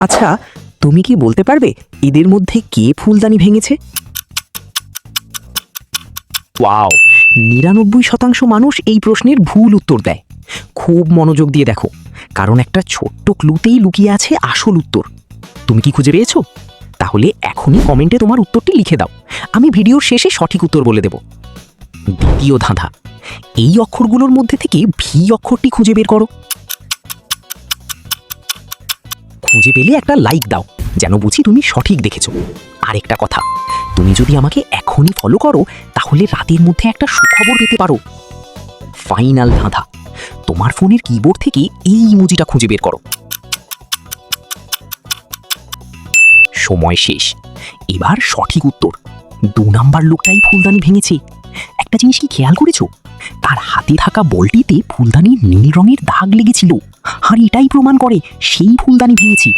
আচ্ছা, তুমি কি বলতে পারবে এদের মধ্যে কে ফুলদানি ভেঙেছে? ওয়াও, ৯৯% মানুষ এই প্রশ্নের ভুল উত্তর দেয়। খুব মনোযোগ দিয়ে দেখো, কারণ একটা ছোট্ট ক্লুতেই লুকিয়ে আছে আসল উত্তর। তুমি কি খুঁজে পেয়েছো? তাহলে এখনই কমেন্টে তোমার উত্তরটি লিখে দাও, আমি ভিডিওর শেষে সঠিক উত্তর বলে দেব। দ্বিতীয় ধাঁধা, এই অক্ষরগুলোর মধ্যে থেকে ভি অক্ষরটি খুঁজে বের করো। খুঁজে পেলে একটা লাইক দাও, যেন বুঝি তুমি সঠিক দেখেছো। আরেকটা কথা, তুমি যদি আমাকে এখনই ফলো করো তাহলে রাতের মধ্যে একটা সুখবর পেতে পারো। ফাইনাল ধাঁধা, তোমার ফোনের কিবোর্ড থেকে এই ইমোজিটা খুঁজে বের করো। সময় শেষ। এবার সঠিক উত্তর, ২ নাম্বার লোকটাই ফুলদানি ভেঙেছে। একটা জিনিস কি খেয়াল করেছো? তার হাতে থাকা বলটিতে ফুলদানির নীল রঙের দাগ লেগেছিল, আর এটাই প্রমাণ করে সেই ফুলদানি ভেঙেছে।